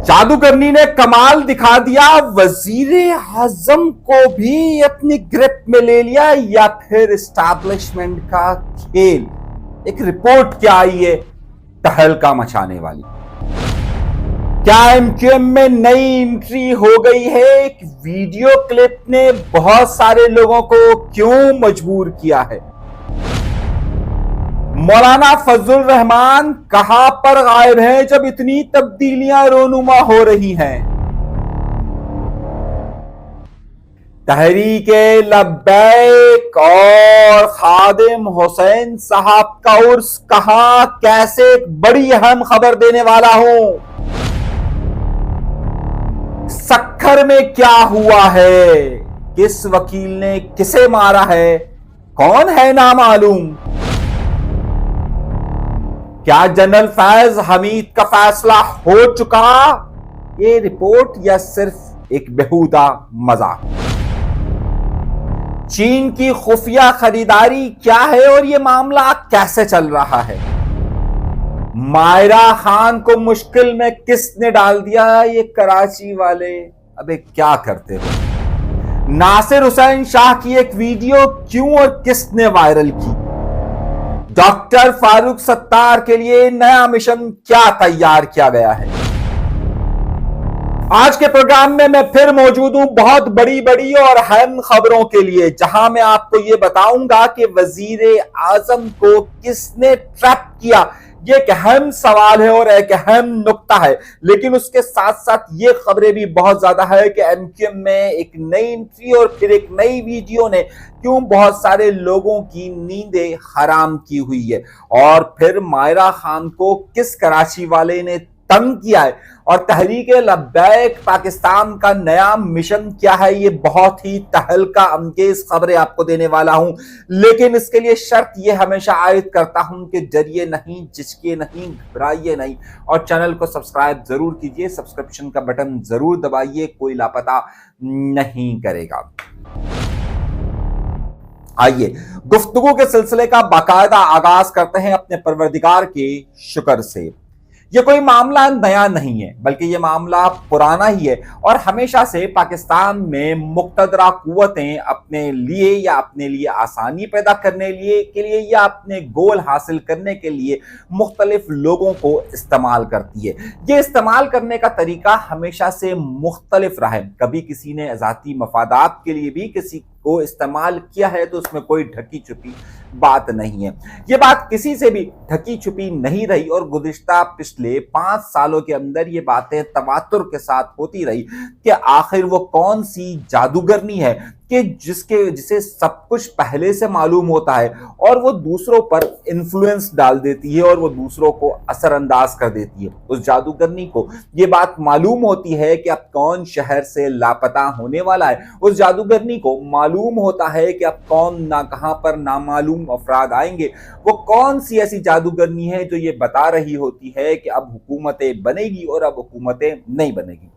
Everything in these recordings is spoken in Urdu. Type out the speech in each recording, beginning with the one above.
جادوگرنی نے کمال دکھا دیا، وزیر اعظم کو بھی اپنی گرپ میں لے لیا یا پھر اسٹیبلشمنٹ کا کھیل؟ ایک رپورٹ کیا آئی ہے تہلکہ مچانے والی؟ کیا ایم کیو ایم میں نئی انٹری ہو گئی ہے؟ ایک ویڈیو کلپ نے بہت سارے لوگوں کو کیوں مجبور کیا ہے؟ مولانا فضل الرحمان کہاں پر غائب ہیں جب اتنی تبدیلیاں رونما ہو رہی ہیں؟ تحریک لبیک اور خادم حسین صاحب کا عرس کہاں، کیسے؟ ایک بڑی اہم خبر دینے والا ہوں۔ سکھر میں کیا ہوا ہے؟ کس وکیل نے کسے مارا ہے؟ کون ہے نامعلوم؟ کیا جنرل فیض حمید کا فیصلہ ہو چکا؟ یہ رپورٹ یا صرف ایک بیہودہ مذاق؟ چین کی خفیہ خریداری کیا ہے اور یہ معاملہ کیسے چل رہا ہے؟ مائرہ خان کو مشکل میں کس نے ڈال دیا؟ یہ کراچی والے ابے کیا کرتے ہو؟ ناصر حسین شاہ کی ایک ویڈیو کیوں اور کس نے وائرل کی؟ ڈاکٹر فاروق ستار کے لیے نیا مشن کیا تیار کیا گیا ہے؟ آج کے پروگرام میں پھر موجود ہوں بہت بڑی اور اہم خبروں کے لیے، جہاں میں آپ کو یہ بتاؤں گا کہ وزیر اعظم کو کس نے ٹریپ کیا۔ یہ ایک اہم سوال ہے اور ایک اہم نقطہ ہے، لیکن اس کے ساتھ ساتھ یہ خبریں بھی بہت زیادہ ہے کہ ایم کیو ایم میں ایک نئی انٹری اور پھر ایک نئی ویڈیو نے کیوں بہت سارے لوگوں کی نیندیں حرام کی ہوئی ہے، اور پھر مائرہ خان کو کس کراچی والے نے تنگ کیا ہے، اور تحریک لبیک پاکستان کا نیا مشن کیا ہے۔ یہ بہت ہی تہلکہ انگیز خبریں آپ کو دینے والا ہوں، لیکن اس کے لیے شرط یہ ہمیشہ عائد کرتا ہوں کہ ڈریے نہیں، جھجکیے نہیں، گھبرائیے نہیں، اور چینل کو سبسکرائب ضرور کیجئے، سبسکرپشن کا بٹن ضرور دبائیے، کوئی لاپتہ نہیں کرے گا۔ آئیے گفتگو کے سلسلے کا باقاعدہ آغاز کرتے ہیں اپنے پروردگار کے شکر سے۔ یہ کوئی معاملہ نیا نہیں ہے، بلکہ یہ معاملہ پرانا ہی ہے، اور ہمیشہ سے پاکستان میں مقتدرہ قوتیں اپنے لیے آسانی پیدا کرنے کے لیے یا اپنے گول حاصل کرنے کے لیے مختلف لوگوں کو استعمال کرتی ہے۔ یہ استعمال کرنے کا طریقہ ہمیشہ سے مختلف رہا ہے۔ کبھی کسی نے ذاتی مفادات کے لیے بھی کسی کو استعمال کیا ہے، تو اس میں کوئی ڈھکی چھپی بات نہیں ہے۔ یہ بات کسی سے بھی ڈھکی چھپی نہیں رہی، اور گزشتہ پچھلے 5 سالوں کے اندر یہ باتیں تواتر کے ساتھ ہوتی رہی کہ آخر وہ کون سی جادوگرنی ہے کہ جسے سب کچھ پہلے سے معلوم ہوتا ہے، اور وہ دوسروں پر انفلوئنس ڈال دیتی ہے اور وہ دوسروں کو اثر انداز کر دیتی ہے۔ اس جادوگرنی کو یہ بات معلوم ہوتی ہے کہ اب کون شہر سے لاپتہ ہونے والا ہے۔ اس جادوگرنی کو معلوم ہوتا ہے کہ اب کون نہ کہاں پر نامعلوم افراد آئیں گے۔ وہ کون سی ایسی جادوگرنی ہے جو یہ بتا رہی ہوتی ہے کہ اب حکومتیں بنے گی اور اب حکومتیں نہیں بنے گی۔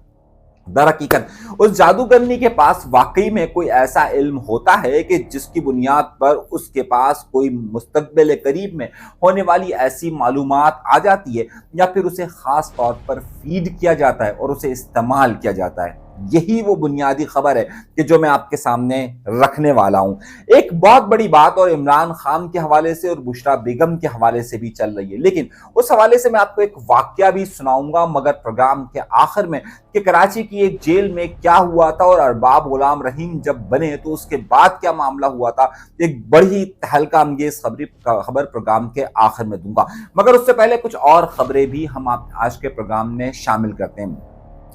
در حقیقت اس جادوگرنی کے پاس واقعی میں کوئی ایسا علم ہوتا ہے کہ جس کی بنیاد پر اس کے پاس کوئی مستقبل قریب میں ہونے والی ایسی معلومات آ جاتی ہے، یا پھر اسے خاص طور پر فیڈ کیا جاتا ہے اور اسے استعمال کیا جاتا ہے۔ یہی وہ بنیادی خبر ہے کہ جو میں آپ کے سامنے رکھنے والا ہوں۔ ایک بہت بڑی بات اور عمران خان کے حوالے سے اور بشرا بیگم کے حوالے سے بھی چل رہی ہے، لیکن اس حوالے سے میں آپ کو ایک واقعہ بھی سناؤں گا، مگر پروگرام کے آخر میں کہ کراچی کی ایک جیل میں کیا ہوا تھا اور ارباب غلام رحیم جب بنے تو اس کے بعد کیا معاملہ ہوا تھا، ایک بڑی تہلکہ انگیز خبر پروگرام کے آخر میں دوں گا۔ مگر اس سے پہلے کچھ اور خبریں بھی ہم آج کے پروگرام میں شامل کرتے ہیں۔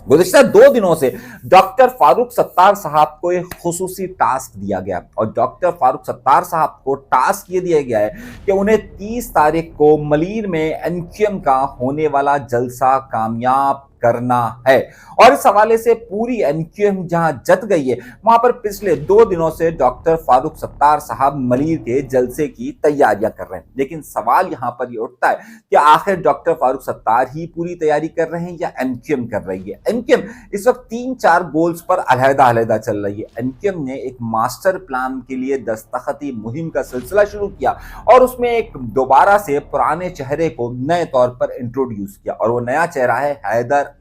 گزشتہ 2 دنوں سے ڈاکٹر فاروق ستار صاحب کو ایک خصوصی ٹاسک دیا گیا، اور ڈاکٹر فاروق ستار صاحب کو ٹاسک یہ دیا گیا ہے کہ انہیں 30 تاریخ کو ملیر میں ایم کیو ایم کا ہونے والا جلسہ کامیاب کرنا ہے، اور اس حوالے سے پوری ایم کیو ایم جہاں جت گئی ہے، وہاں پر پچھلے 2 دنوں سے ڈاکٹر فاروق ستار صاحب ملیر کے جلسے کی تیاریاں کر رہے ہیں۔ لیکن سوال یہاں پر یہ اٹھتا ہے کہ آخر ڈاکٹر فاروق ستار ہی پوری تیاری کر رہے ہیں یا ایم کیو ایم کر رہی ہے؟ ایم کیو ایم اس وقت 3-4 گولز پر علیحدہ چل رہی ہے۔ ایم کیو ایم نے ایک ماسٹر پلان کے لیے دستخطی مہم کا سلسلہ شروع کیا، اور اس میں ایک دوبارہ سے پرانے چہرے کو نئے طور پر انٹروڈیوس کیا، اور وہ نیا چہرہ ہے حیدر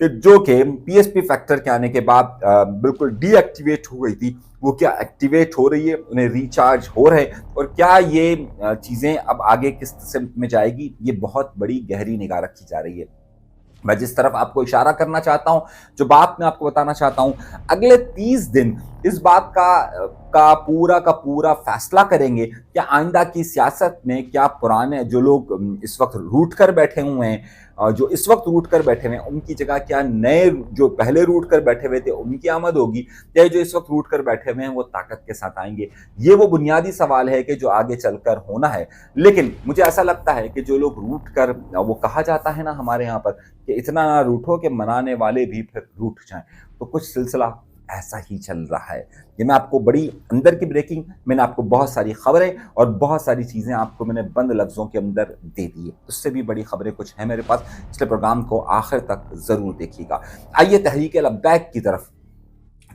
کہ جو کہ PSP فیکٹر کے آنے کے بعد بالکل ڈی ایکٹیویٹ ہو گئی تھی، وہ کیا ایکٹیویٹ ہو رہی ہے، انہیں ریچارج ہو رہے، اور کیا یہ چیزیں اب آگے کس سمت میں جائے گی، یہ بہت بڑی گہری نگاہ رکھی جا رہی ہے۔ میں جس طرف آپ کو اشارہ کرنا چاہتا ہوں، جو بات میں آپ کو بتانا چاہتا ہوں، اگلے 30 دن اس بات کا پورا فیصلہ کریں گے کہ آئندہ کی سیاست میں کیا پرانے جو لوگ اس وقت روٹ کر بیٹھے ہوئے ہیں، ان کی جگہ کیا نئے جو پہلے روٹ کر بیٹھے ہوئے تھے ان کی آمد ہوگی، یا جو اس وقت روٹ کر بیٹھے ہوئے ہیں وہ طاقت کے ساتھ آئیں گے۔ یہ وہ بنیادی سوال ہے کہ جو آگے چل کر ہونا ہے۔ لیکن مجھے ایسا لگتا ہے کہ جو لوگ روٹ کر، وہ کہا جاتا ہے نا ہمارے یہاں پر کہ اتنا نہ روٹھو کہ منانے والے بھی پھر روٹ جائیں، تو کچھ سلسلہ ایسا ہی چل رہا ہے۔ یہ میں آپ کو بڑی اندر کی بریکنگ، میں نے آپ کو بہت ساری خبریں اور بہت ساری چیزیں آپ کو میں نے بند لفظوں کے اندر دے دی ہے، اس سے بھی بڑی خبریں کچھ ہیں میرے پاس، اس لیے پروگرام کو آخر تک ضرور دیکھیے گا۔ آئیے تحریک لبیک کی طرف۔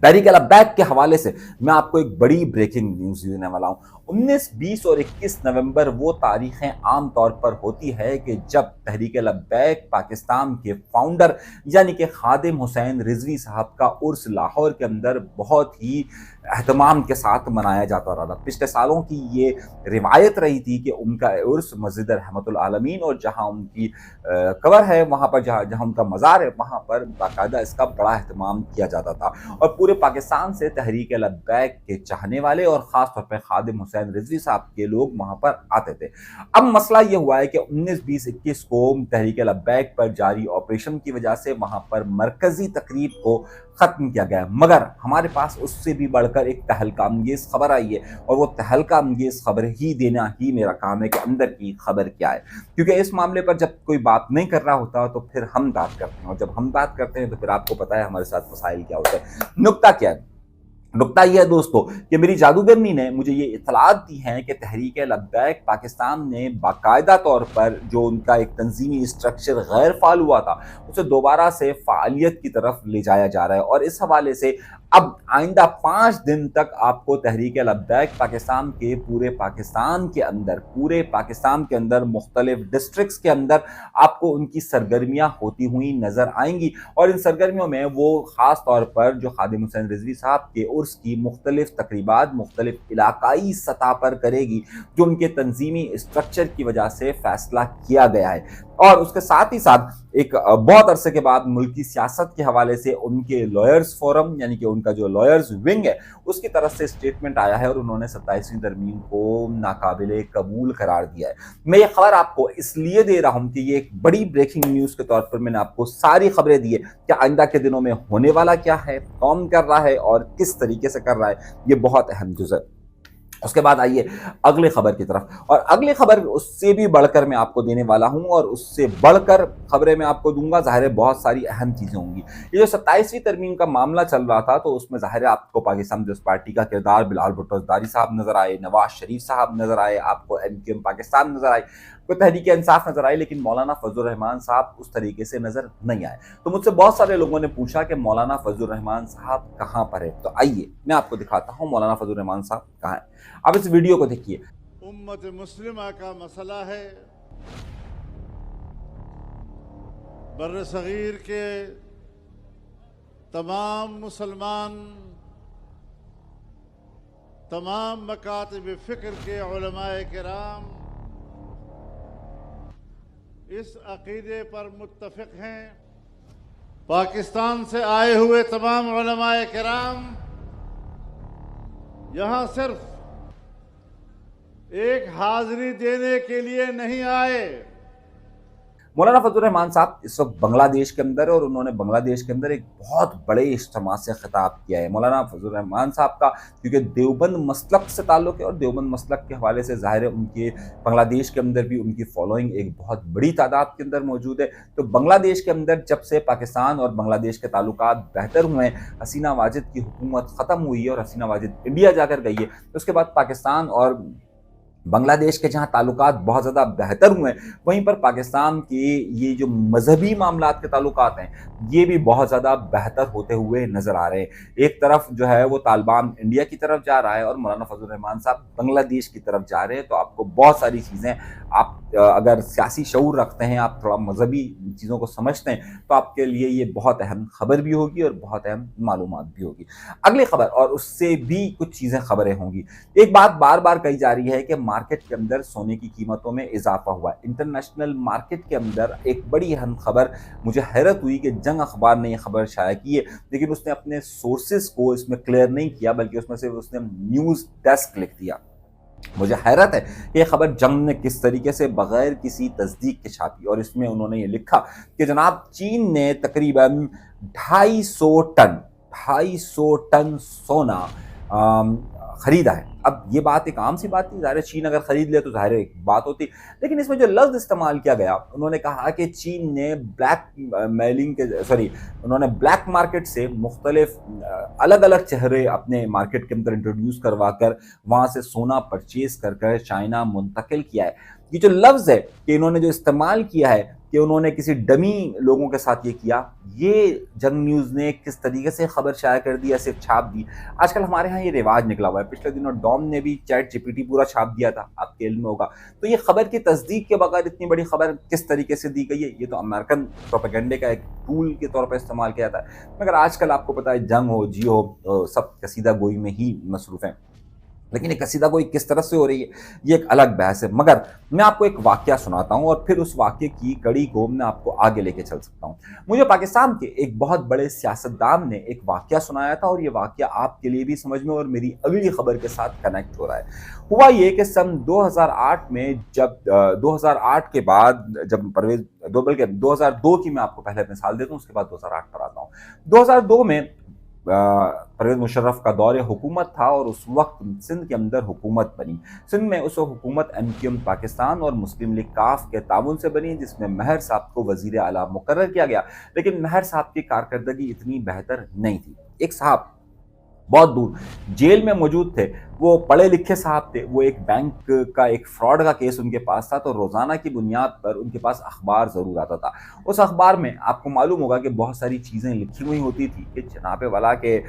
تحریک لبیک کے حوالے سے میں آپ کو ایک بڑی بریکنگ نیوز دینے والا ہوں۔ 19، 20 اور 21 نومبر وہ تاریخیں عام طور پر ہوتی ہے کہ جب تحریک لبیک پاکستان کے فاؤنڈر یعنی کہ خادم حسین رضوی صاحب کا عرس لاہور کے اندر بہت ہی اہتمام کے ساتھ منایا جاتا رہا تھا۔ پچھلے سالوں کی یہ روایت رہی تھی کہ ان کا عرس مسجد رحمت العالمین اور جہاں ان کی قبر ہے، وہاں پر جہاں ان کا مزار ہے، وہاں پر باقاعدہ اس کا بڑا اہتمام کیا جاتا تھا، اور پورے پاکستان سے تحریک لبیک کے چاہنے والے اور خاص طور پہ خادم حسین رضوی صاحب کے لوگ وہاں پر آتے تھے۔ اب مسئلہ یہ ہوا ہے کہ 19، 20، 21 کو تحریک لبیک پر جاری آپریشن کی وجہ سے وہاں پر مرکزی تقریب کو ختم کیا گیا، مگر ہمارے پاس اس سے بھی بڑھ کر ایک تہلکہ انگیز خبر آئی ہے، اور وہ تہلکہ انگیز خبر ہی دینا ہی میرا کام ہے کہ اندر کی خبر کیا ہے، کیونکہ اس معاملے پر جب کوئی بات نہیں کر رہا ہوتا تو پھر ہم بات کرتے ہیں، اور جب ہم بات کرتے ہیں تو پھر آپ کو پتا ہے ہمارے ساتھ مسائل کیا ہوتے ہیں۔ نکتہ کیا ہے؟ نکتہ یہ ہے دوستو کہ میری جادوگرنی نے مجھے یہ اطلاعات دی ہیں کہ تحریک لبیک پاکستان نے باقاعدہ طور پر جو ان کا ایک تنظیمی اسٹرکچر غیر فعال ہوا تھا اسے دوبارہ سے فعالیت کی طرف لے جایا جا رہا ہے، اور اس حوالے سے اب آئندہ 5 دن تک آپ کو تحریک لبیک پاکستان کے پورے پاکستان کے اندر مختلف ڈسٹرکٹس کے اندر آپ کو ان کی سرگرمیاں ہوتی ہوئی نظر آئیں گی، اور ان سرگرمیوں میں وہ خاص طور پر جو خادم حسین رضوی صاحب کے عرس کی مختلف تقریبات مختلف علاقائی سطح پر کرے گی، جو ان کے تنظیمی اسٹرکچر کی وجہ سے فیصلہ کیا گیا ہے۔ اور اس کے ساتھ ہی ساتھ ایک بہت عرصے کے بعد ملکی سیاست کے حوالے سے ان کے لائرز فورم یعنی کہ ان کا جو لائرز ونگ ہے اس کی طرف سے اسٹیٹمنٹ آیا ہے، اور انہوں نے 27ویں ترمیم کو ناقابل قبول قرار دیا ہے۔ میں یہ خبر آپ کو اس لیے دے رہا ہوں کہ یہ ایک بڑی بریکنگ نیوز کے طور پر میں نے آپ کو ساری خبریں دی ہے کہ آئندہ کے دنوں میں ہونے والا کیا ہے، کون کر رہا ہے اور کس طریقے سے کر رہا ہے، یہ بہت اہم جزء ہے۔ اس کے بعد آئیے اگلی خبر کی طرف، اور اگلی خبر اس سے بھی بڑھ کر میں آپ کو دینے والا ہوں، اور اس سے بڑھ کر خبریں میں آپ کو دوں گا، ظاہر ہے بہت ساری اہم چیزیں ہوں گی۔ یہ جو 27ویں ترمیم کا معاملہ چل رہا تھا تو اس میں ظاہر ہے آپ کو پاکستان پیپلز پارٹی کا کردار بلال بھٹو زرداری صاحب نظر آئے، نواز شریف صاحب نظر آئے، آپ کو MQM پاکستان نظر آئے، کوئی تحریک انصاف نظر آئی، لیکن مولانا فضل الرحمان صاحب اس طریقے سے نظر نہیں آئے۔ تو مجھ سے بہت سارے لوگوں نے پوچھا کہ مولانا فضل الرحمان صاحب کہاں پر ہے، تو آئیے میں آپ کو دکھاتا ہوں مولانا فضل الرحمان صاحب کہاں ہیں۔ آپ اس ویڈیو کو دیکھیے۔ امت مسلمہ کا مسئلہ ہے، بر صغیر کے تمام مسلمان، تمام مکاتب فکر کے علماء کرام اس عقیدے پر متفق ہیں۔ پاکستان سے آئے ہوئے تمام علماء کرام یہاں صرف ایک حاضری دینے کے لیے نہیں آئے۔ مولانا فضل الرحمان صاحب اس وقت بنگلہ دیش کے اندر ہے، اور انہوں نے بنگلہ دیش کے اندر ایک بہت بڑے اجتماع سے خطاب کیا ہے۔ مولانا فضل الرحمان صاحب کا کیونکہ دیوبند مسلک سے تعلق ہے، اور دیوبند مسلک کے حوالے سے ظاہر ہے ان کے بنگلہ دیش کے اندر بھی ان کی فالوئنگ ایک بہت بڑی تعداد کے اندر موجود ہے۔ تو بنگلہ دیش کے اندر جب سے پاکستان اور بنگلہ دیش کے تعلقات بہتر ہوئے ہیں، حسینہ واجد کی حکومت ختم ہوئی ہے اور حسینہ واجد انڈیا جا کر گئی ہے، اس کے بعد پاکستان اور بنگلہ دیش کے جہاں تعلقات بہت زیادہ بہتر ہوئے ہیں، وہیں پر پاکستان کے یہ جو مذہبی معاملات کے تعلقات ہیں یہ بھی بہت زیادہ بہتر ہوتے ہوئے نظر آ رہے ہیں۔ ایک طرف جو ہے وہ طالبان انڈیا کی طرف جا رہا ہے اور مولانا فضل الرحمان صاحب بنگلہ دیش کی طرف جا رہے ہیں، تو آپ کو بہت ساری چیزیں آپ اگر سیاسی شعور رکھتے ہیں، آپ تھوڑا مذہبی چیزوں کو سمجھتے ہیں، تو آپ کے لیے یہ بہت اہم خبر بھی ہوگی اور بہت اہم معلومات بھی ہوگی۔ اگلی خبر، اور اس سے بھی کچھ چیزیں خبریں ہوں گی۔ ایک بات بار بار کہی جا رہی ہے کہ مارکیٹ کے اندر سونے کی قیمتوں میں اضافہ ہوا ہے۔ انٹرنیشنل مارکیٹ کے اندر ایک بڑی اہم خبر، مجھے حیرت ہوئی کہ جنگ اخبار نے یہ خبر شائع کی ہے، لیکن اس نے اپنے سورسز کو اس میں کلیئر نہیں کیا، بلکہ اس میں سے اس نے نیوز ڈیسک لکھ دیا۔ مجھے حیرت ہے کہ یہ خبر جنگ نے کس طریقے سے بغیر کسی تصدیق کے چھاپی، اور اس میں انہوں نے یہ لکھا کہ جناب چین نے تقریباً 250 ٹن سونا خریدا ہے۔ اب یہ بات ایک عام سی بات تھی، ظاہر ہے چین اگر خرید لے تو ظاہر ایک بات ہوتی، لیکن اس میں جو لفظ استعمال کیا گیا، انہوں نے کہا کہ چین نے انہوں نے بلیک مارکیٹ سے مختلف الگ الگ چہرے اپنے مارکیٹ کے اندر انٹروڈیوس کروا کر وہاں سے سونا پرچیز کر کر چائنا منتقل کیا ہے۔ یہ جو لفظ ہے کہ انہوں نے جو استعمال کیا ہے کہ انہوں نے کسی ڈمی لوگوں کے ساتھ یہ کیا، یہ جنگ نیوز نے کس طریقے سے خبر شائع کر دی، صرف چھاپ دی۔ آج کل ہمارے ہاں یہ رواج نکلا ہوا ہے، پچھلے دنوں ڈوم نے بھی چیٹ جی پی ٹی پورا چھاپ دیا تھا، آپ کے علم میں ہوگا۔ تو یہ خبر کی تصدیق کے بغیر اتنی بڑی خبر کس طریقے سے دی گئی ہے، یہ تو امریکن پروپیگنڈے کا ایک ٹول کے طور پر استعمال کیا جاتا ہے۔ مگر آج کل آپ کو پتہ ہے جنگ ہو جی ہو، سب قصیدہ گوئی میں ہی مصروف ہیں، لیکن یہ قصیدہ گوئی کس طرح سے ہو رہی ہے یہ ایک الگ بحث ہے۔ مگر میں آپ کو ایک واقعہ سناتا ہوں اور پھر اس واقعے کی کڑی کو میں آپ کو آگے لے کے چل سکتا ہوں۔ مجھے پاکستان کے ایک بہت بڑے سیاستدان نے ایک واقعہ سنایا تھا، اور یہ واقعہ آپ کے لیے بھی سمجھ میں اور میری اگلی خبر کے ساتھ کنیکٹ ہو رہا ہے۔ ہوا یہ کہ سن 2008 میں جب 2008 کے بعد جب بلکہ 2002 کی میں آپ کو پہلے مثال دیتا ہوں، اس کے بعد 2008 پر آتا ہوں۔ 2002 میں پرویز مشرف کا دور حکومت تھا، اور اس وقت سندھ کے اندر حکومت بنی۔ سندھ میں اس وقت حکومت MQM پاکستان اور مسلم لیگ کاف کے تعاون سے بنی، جس میں مہر صاحب کو وزیر اعلیٰ مقرر کیا گیا، لیکن مہر صاحب کی کارکردگی اتنی بہتر نہیں تھی۔ ایک صاحب بہت دور جیل میں موجود تھے، وہ پڑھے لکھے صاحب تھے، وہ ایک بینک کا ایک فراڈ کا کیس ان کے پاس تھا، تو روزانہ کی بنیاد پر ان کے پاس اخبار ضرور آتا تھا۔ اس اخبار میں آپ کو معلوم ہوگا کہ بہت ساری چیزیں لکھی ہوئی ہوتی تھی کہ جناب والا کہ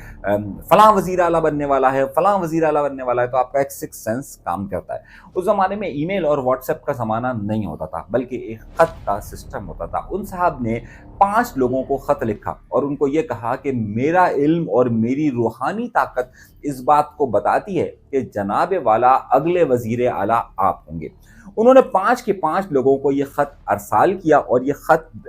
فلاں وزیر اعلیٰ بننے والا ہے، فلاں وزیر اعلیٰ بننے والا ہے، تو آپ کا ایک سکس سینس کام کرتا ہے۔ اس زمانے میں ای میل اور واٹس ایپ کا زمانہ نہیں ہوتا تھا، بلکہ ایک خط کا سسٹم ہوتا تھا۔ ان صاحب نے 5 لوگوں کو خط لکھا اور ان کو یہ کہا کہ میرا علم اور میری روحانی طاقت اس بات کو بتاتی ہے کہ جناب والا اگلے وزیر اعلیٰ آپ ہوں گے۔ انہوں نے 5 کے 5 لوگوں کو یہ خط ارسال کیا، اور یہ خط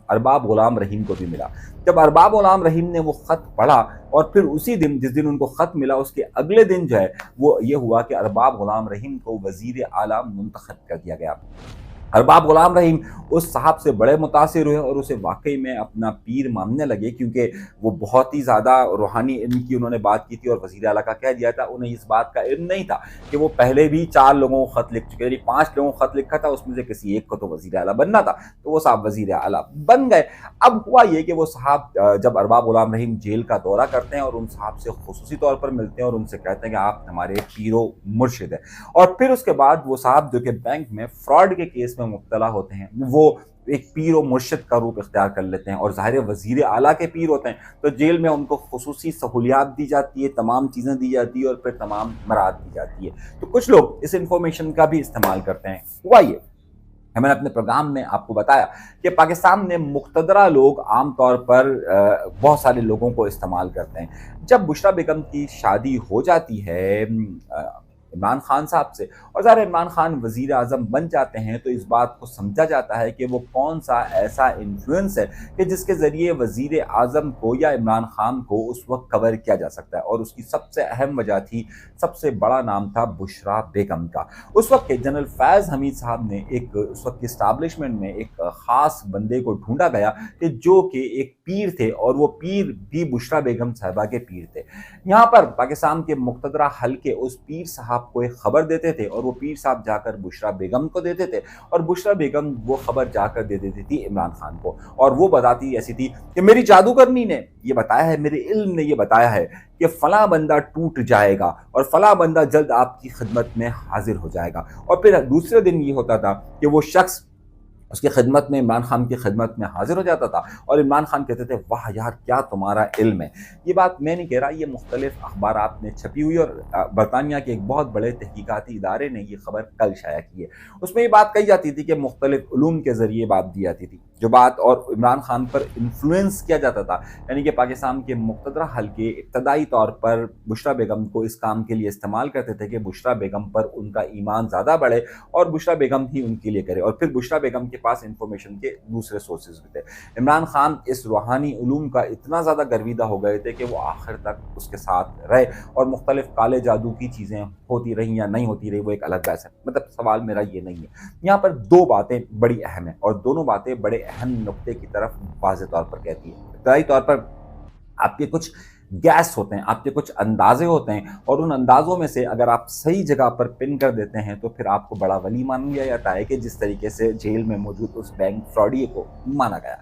ارباب غلام رحیم کو بھی ملا۔ جب ارباب غلام رحیم نے وہ خط پڑھا، اور پھر اسی دن جس دن ان کو خط ملا اس کے اگلے دن جو ہے وہ یہ ہوا کہ ارباب غلام رحیم کو وزیر اعلیٰ منتخب کر دیا گیا۔ ارباب غلام رحیم اس صاحب سے بڑے متاثر ہوئے اور اسے واقعی میں اپنا پیر ماننے لگے، کیونکہ وہ بہت ہی زیادہ روحانی علم کی انہوں نے بات کی تھی، اور وزیر اعلیٰ کا کہہ دیا تھا۔ انہیں اس بات کا علم نہیں تھا کہ وہ پہلے بھی 4 لوگوں کو خط لکھ چکے، یعنی 5 لوگوں کو خط لکھا تھا، اس میں سے کسی ایک کو تو وزیر اعلیٰ بننا تھا، تو وہ صاحب وزیر اعلیٰ بن گئے۔ اب ہوا یہ کہ وہ صاحب جب ارباب غلام رحیم جیل کا دورہ کرتے ہیں اور ان صاحب سے خصوصی طور پر ملتے ہیں اور ان سے کہتے ہیں کہ آپ ہمارے پیر و مرشد ہیں، اور پھر اس کے بعد وہ صاحب جو کہ بینک میں فراڈ کے کیس میں مبتلا ہوتے ہیں، وہ ایک پیر و مرشد کا روپ اختیار کر لیتے ہیں، اور ظاہر وزیر اعلیٰ کے پیر ہوتے ہیں، تو جیل میں ان کو خصوصی سہولیات دی جاتی ہے، تمام چیزیں دی جاتی ہے، اور پھر تمام مراد دی جاتی ہے۔ تو کچھ لوگ اس انفارمیشن کا بھی استعمال کرتے ہیں۔ ہوا یہ میں نے اپنے پروگرام میں آپ کو بتایا کہ پاکستان میں مقتدرہ لوگ عام طور پر بہت سارے لوگوں کو استعمال کرتے ہیں۔ جب بشریٰ بیگم کی شادی ہو جاتی ہے عمران خان صاحب سے، اور ظاہر عمران خان وزیر اعظم بن جاتے ہیں، تو اس بات کو سمجھا جاتا ہے کہ وہ کون سا ایسا انفلوئنس ہے کہ جس کے ذریعے وزیر اعظم کو یا عمران خان کو اس وقت کور کیا جا سکتا ہے، اور اس کی سب سے اہم وجہ تھی، سب سے بڑا نام تھا بشریٰ بیگم کا۔ اس وقت کے جنرل فیض حمید صاحب نے اس وقت کی اسٹیبلشمنٹ میں ایک خاص بندے کو ڈھونڈا گیا کہ جو کہ ایک پیر تھے، اور وہ پیر بھی بشریٰ بیگم صاحبہ کے پیر تھے۔ یہاں پر پاکستان کے مقتدرہ حلقے اس پیر صاحب کو ایک خبر دیتے تھے، اور وہ پیر صاحب جا کر بشریٰ بیگم کو دیتے تھے، اور بشریٰ بیگم وہ خبر جا کر دے دیتی تھی عمران خان کو، اور وہ بتاتی ایسی تھی کہ میری جادوگرنی نے یہ بتایا ہے، میرے علم نے یہ بتایا ہے کہ فلاں بندہ ٹوٹ جائے گا، اور فلاں بندہ جلد آپ کی خدمت میں حاضر ہو جائے گا۔ اور پھر دوسرے دن یہ ہوتا تھا کہ وہ شخص اس کی خدمت میں، عمران خان کی خدمت میں حاضر ہو جاتا تھا اور عمران خان کہتے تھے واہ یار کیا تمہارا علم ہے۔ یہ بات میں نہیں کہہ رہا، یہ مختلف اخبارات میں چھپی ہوئی، اور برطانیہ کے ایک بہت بڑے تحقیقاتی ادارے نے یہ خبر کل شائع کی ہے۔ اس میں یہ بات کہی جاتی تھی کہ مختلف علوم کے ذریعے بات دی جاتی تھی جو بات، اور عمران خان پر انفلوئنس کیا جاتا تھا، یعنی کہ پاکستان کے مقتدرہ حلقے ابتدائی طور پر بشریٰ بیگم کو اس کام کے لیے استعمال کرتے تھے کہ بشریٰ بیگم پر ان کا ایمان زیادہ بڑھے اور بشریٰ بیگم ہی ان کے لیے کرے، اور پھر بشریٰ بیگم کے پاس انفارمیشن کے دوسرے سورسز بھی تھے۔ عمران خان اس روحانی علوم کا اتنا زیادہ گرویدہ ہو گئے تھے کہ وہ آخر تک اس کے ساتھ رہے، اور مختلف کالے جادو کی چیزیں ہوتی رہیں یا نہیں ہوتی رہی وہ ایک الگ بحث ہے، مطلب سوال میرا یہ نہیں ہے۔ یہاں پر دو باتیں بڑی اہم ہیں اور دونوں باتیں بڑے اہم نقطے کی طرف واضح طور پر کہتی ہیں۔ ابتدائی طور پر آپ کے کچھ گیس ہوتے ہیں، آپ کے کچھ اندازے ہوتے ہیں، اور ان اندازوں میں سے اگر آپ صحیح جگہ پر پن کر دیتے ہیں تو پھر آپ کو بڑا ولی مان لیا جاتا ہے کہ جس طریقے سے جیل میں موجود اس بینک فراڈیے کو مانا گیا۔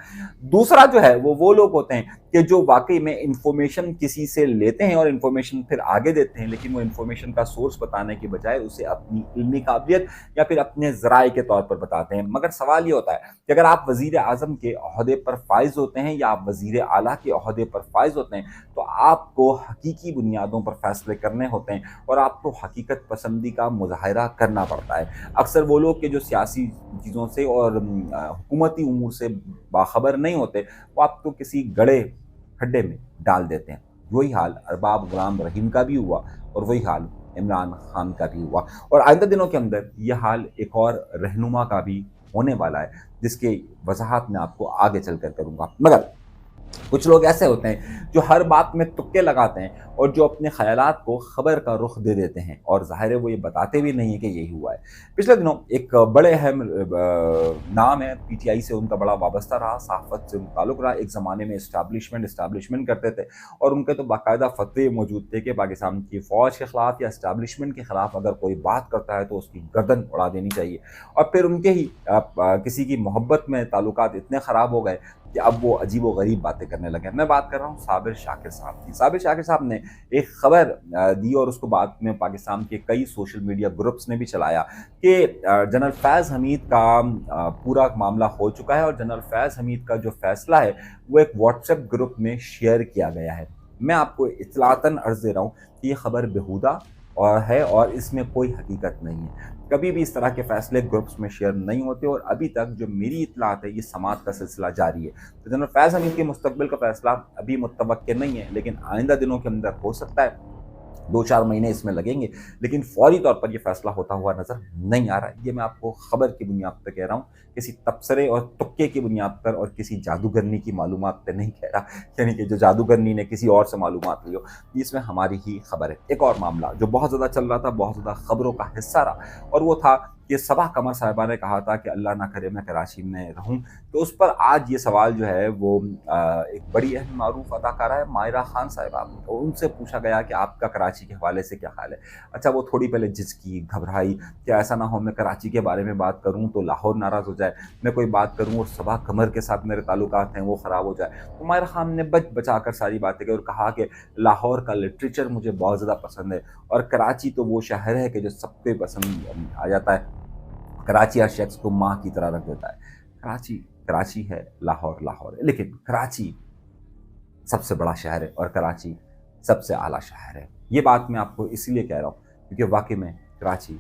دوسرا جو ہے وہ لوگ ہوتے ہیں کہ جو واقعی میں انفارمیشن کسی سے لیتے ہیں اور انفارمیشن پھر آگے دیتے ہیں، لیکن وہ انفارمیشن کا سورس بتانے کے بجائے اسے اپنی علمی قابلیت یا پھر اپنے ذرائع کے طور پر بتاتے ہیں۔ مگر سوال یہ ہوتا ہے کہ اگر آپ وزیر اعظم کے عہدے پر فائز ہوتے ہیں یا آپ وزیر اعلیٰ کے عہدے پر فائز ہوتے ہیں تو آپ کو حقیقی بنیادوں پر فیصلے کرنے ہوتے ہیں اور آپ کو حقیقت پسندی کا مظاہرہ کرنا پڑتا ہے۔ اکثر وہ لوگ کہ جو سیاسی چیزوں سے اور حکومتی امور سے باخبر نہیں ہوتے، وہ آپ کو کسی گڑھے کھڈے میں ڈال دیتے ہیں۔ وہی حال ارباب غلام رحیم کا بھی ہوا اور وہی حال عمران خان کا بھی ہوا، اور آئندہ دنوں کے اندر یہ حال ایک اور رہنما کا بھی ہونے والا ہے جس کی وضاحت میں آپ کو آگے چل کر کروں گا۔ مگر کچھ لوگ ایسے ہوتے ہیں جو ہر بات میں تکے لگاتے ہیں اور جو اپنے خیالات کو خبر کا رخ دے دیتے ہیں، اور ظاہر ہے وہ یہ بتاتے بھی نہیں ہیں کہ یہی ہوا ہے۔ پچھلے دنوں ایک بڑے اہم نام ہے، پی ٹی آئی سے ان کا بڑا وابستہ رہا، صحافت سے تعلق رہا، ایک زمانے میں اسٹیبلشمنٹ کرتے تھے اور ان کے تو باقاعدہ فتوے موجود تھے کہ پاکستان کی فوج کے خلاف یا اسٹیبلشمنٹ کے خلاف اگر کوئی بات کرتا ہے تو اس کی گردن اڑا دینی چاہیے، اور پھر ان کے ہی کسی کی محبت میں تعلقات اتنے خراب ہو گئے کہ اب وہ عجیب و غریب باتیں کرنے لگے۔ میں بات کر رہا ہوں صابر شاکر صاحب کی۔ صابر شاکر صاحب نے ایک خبر دی اور اس کو بعد میں پاکستان کے کئی سوشل میڈیا گروپس نے بھی چلایا کہ جنرل فیض حمید کا پورا معاملہ ہو چکا ہے، اور جنرل فیض حمید کا جو فیصلہ ہے وہ ایک واٹس ایپ گروپ میں شیئر کیا گیا ہے۔ میں آپ کو اطلاعاً عرض دے رہا ہوں کہ یہ خبر بیہودہ ہے اور اس میں کوئی حقیقت نہیں ہے۔ کبھی بھی اس طرح کے فیصلے گروپس میں شیئر نہیں ہوتے، اور ابھی تک جو میری اطلاعات ہے یہ سماعت کا سلسلہ جاری ہے۔ تو جنرل فیض حمید کے مستقبل کا فیصلہ ابھی متوقع نہیں ہے، لیکن آئندہ دنوں کے اندر ہو سکتا ہے، 2-4 مہینے اس میں لگیں گے، لیکن فوری طور پر یہ فیصلہ ہوتا ہوا نظر نہیں آ رہا ہے۔ یہ میں آپ کو خبر کی بنیاد پہ کہہ رہا ہوں، کسی تبصرے اور تکے کی بنیاد پر اور کسی جادوگرنی کی معلومات پہ نہیں کہہ رہا، یعنی کہ جو جادوگرنی نے کسی اور سے معلومات لی ہو، اس میں ہماری ہی خبر ہے۔ ایک اور معاملہ جو بہت زیادہ چل رہا تھا، بہت زیادہ خبروں کا حصہ رہا، اور وہ تھا کہ صبا قمر صاحبہ نے کہا تھا کہ اللہ نہ کرے میں کراچی میں رہوں، تو اس پر آج یہ سوال جو ہے وہ ایک بڑی اہم معروف اداکارہ ہے ماہرہ خان صاحبہ، اور ان سے پوچھا گیا کہ آپ کا کراچی کے حوالے سے کیا خیال ہے۔ اچھا وہ تھوڑی پہلے جھجکی، گھبرائی کہ ایسا نہ ہو میں کراچی کے بارے میں بات کروں تو لاہور ناراض ہو جائے، میں کوئی بات کروں اور صبا قمر کے ساتھ میرے تعلقات ہیں وہ خراب ہو جائے۔ تو ماہرہ خان نے بچا کر ساری باتیں کی اور کہا کہ لاہور کا لٹریچر مجھے بہت زیادہ پسند ہے، اور کراچی تو وہ شہر ہے کہ جو سب کو پسند آ جاتا ہے، کراچی ہر شخص کو ماں کی طرح رکھ دیتا ہے۔ کراچی ہے، لاہور ہے، لیکن کراچی سب سے بڑا شہر ہے اور کراچی سب سے اعلیٰ شہر ہے۔ یہ بات میں آپ کو اسی لیے کہہ رہا ہوں کیونکہ واقعی میں کراچی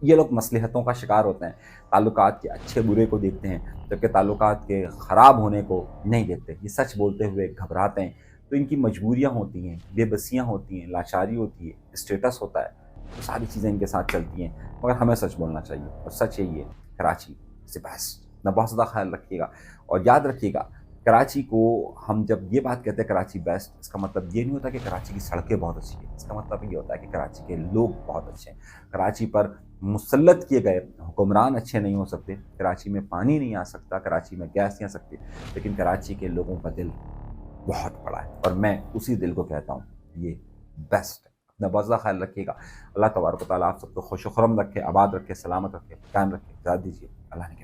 یہ لوگ مصلحتوں کا شکار ہوتے ہیں، تعلقات کے اچھے برے کو دیکھتے ہیں جبکہ تعلقات کے خراب ہونے کو نہیں دیکھتے۔ یہ سچ بولتے ہوئے گھبراتے ہیں تو ان کی مجبوریاں ہوتی ہیں، بے بسیاں ہوتی ہیں، لاچاری ہوتی ہے، اسٹیٹس ہوتا ہے، تو ساری چیزیں ان کے ساتھ چلتی ہیں، مگر ہمیں سچ بولنا چاہیے، اور سچ یہی ہے کراچی سے بیسٹ۔ نہ بہت زیادہ خیال رکھیے گا، اور یاد رکھیے گا کراچی کو ہم جب یہ بات کہتے ہیں کراچی بیسٹ، اس کا مطلب یہ نہیں ہوتا کہ کراچی کی سڑکیں بہت اچھی ہیں، اس کا مطلب یہ ہوتا ہے کہ کراچی کے لوگ بہت اچھے ہیں۔ کراچی پر مسلط کیے گئے حکمران اچھے نہیں ہو سکتے، کراچی میں پانی نہیں آ سکتا، کراچی میں گیس نہیں آ سکتی، لیکن کراچی کے لوگوں کا دل بہت بڑا ہے، اور میں اسی دل کو کہتا ہوں یہ بیسٹ ہے۔ اپنا بہت زیادہ خیال رکھیے گا۔ اللہ تبارک و تعالیٰ آپ سب کو خوش و خرم رکھے، آباد رکھے، سلامت رکھے، قائم رکھے، اجازت دیجیے، اللہ نے